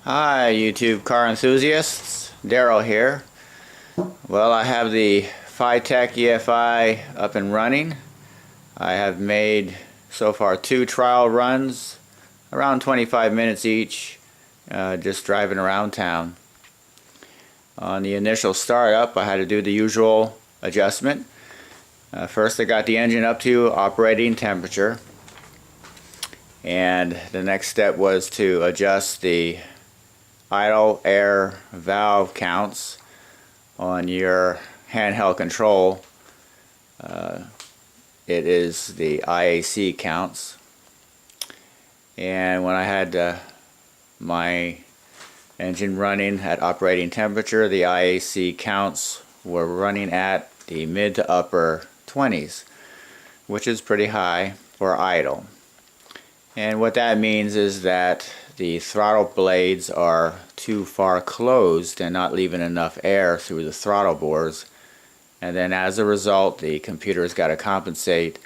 Hi YouTube car enthusiasts, Daryl here. Well, I have the Fitech EFI up and running. I have made so far 2 trial runs, around 25 minutes each, just driving around town. On the initial startup, I had to do the usual adjustment. First I got the engine up to operating temperature, and the next step was to adjust the idle air valve counts on your handheld control. It is the IAC counts, and when I had my engine running at operating temperature, the IAC counts were running at the mid to upper 20s, which is pretty high for idle. And what that means is that the throttle blades are too far closed and not leaving enough air through the throttle bores, and then as a result the computer's got to compensate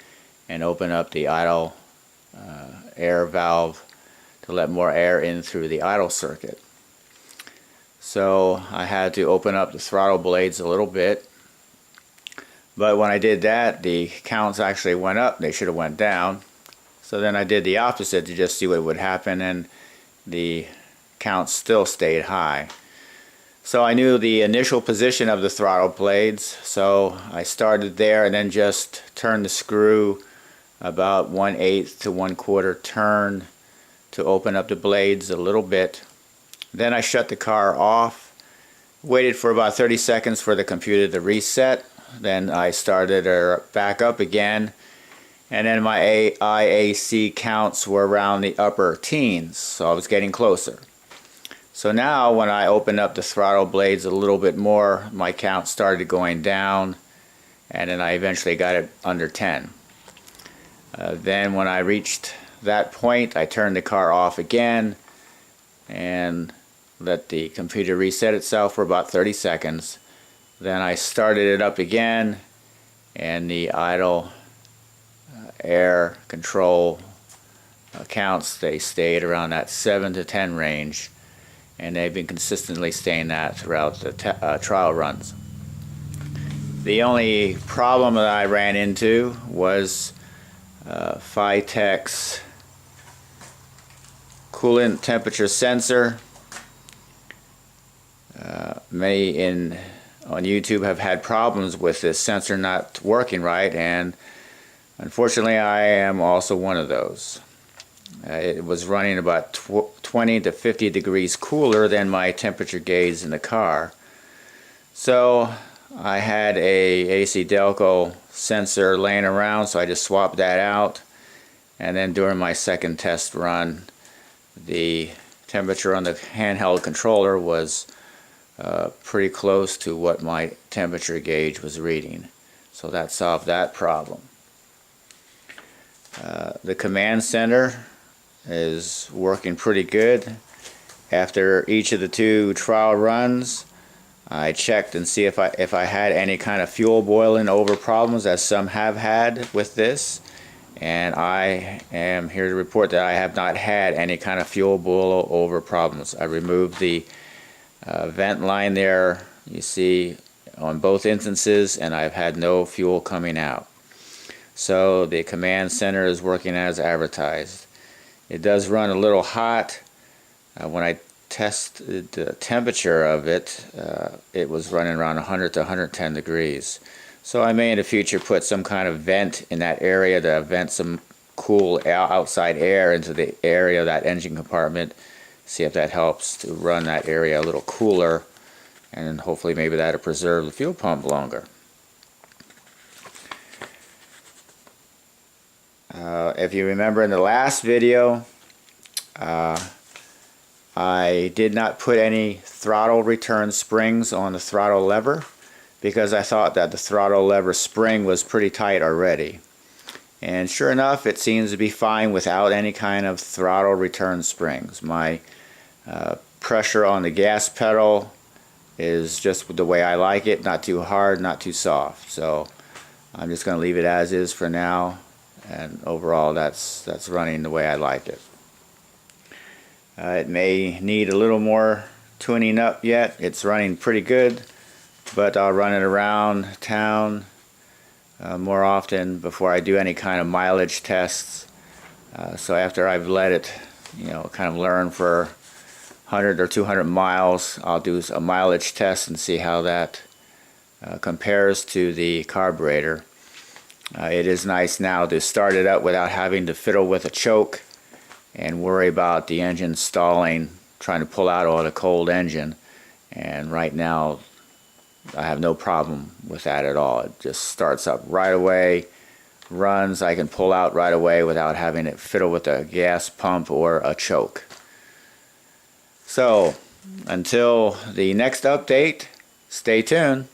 and open up the idle air valve to let more air in through the idle circuit. So I had to open up the throttle blades a little bit, but when I did that the counts actually went up. They should have went down. So then I did the opposite to just see what would happen, and the counts still stayed high. So I knew the initial position of the throttle blades, so I started there and then just turned the screw about 1/8 to 1/4 turn to open up the blades a little bit. Then I shut the car off, waited for about 30 seconds for the computer to reset. Then I started her back up again, and then my IAC counts were around the upper teens, so I was getting closer. So now when I opened up the throttle blades a little bit more, my count started going down, and then I eventually got it under 10. Then when I reached that point, I turned the car off again and let the computer reset itself for about 30 seconds. Then I started it up again, and the idle air control counts, they stayed around that 7 to 10 range, and they've been consistently staying that throughout the trial runs. The only problem that I ran into was Fitech's coolant temperature sensor. Many on YouTube have had problems with this sensor not working right, and unfortunately I am also one of those. It was running about 20 to 50 degrees cooler than my temperature gauge in the car. So I had a AC Delco sensor laying around, so I just swapped that out, and then during my second test run the temperature on the handheld controller was pretty close to what my temperature gauge was reading. So that solved that problem. The command center is working pretty good. After each of the 2 trial runs, I checked and see if I had any kind of fuel boiling over problems, as some have had with this, and I am here to report that I have not had any kind of fuel boil over problems. I removed the vent line there, you see, on both instances, and I've had no fuel coming out. So the command center is working as advertised. It does run a little hot. When I tested the temperature of it, it was running around 100 to 110 degrees. So I may in the future put some kind of vent in that area to vent some cool outside air into the area of that engine compartment. See if that helps to run that area a little cooler, and hopefully maybe that'll preserve the fuel pump longer. If you remember in the last video, I did not put any throttle return springs on the throttle lever because I thought that the throttle lever spring was pretty tight already. And sure enough, it seems to be fine without any kind of throttle return springs. My pressure on the gas pedal is just the way I like it, not too hard, not too soft. So I'm just going to leave it as is for now, and overall that's running the way I like it. It may need a little more tuning up yet. It's running pretty good, but I'll run it around town more often before I do any kind of mileage tests. So after I've let it, kind of learn for 100 or 200 miles, I'll do a mileage test and see how that compares to the carburetor. It is nice now to start it up without having to fiddle with a choke and worry about the engine stalling, trying to pull out all the cold engine. And right now I have no problem with that at all. It just starts up right away, runs. I can pull out right away without having it fiddle with a gas pump or a choke. So until the next update, stay tuned.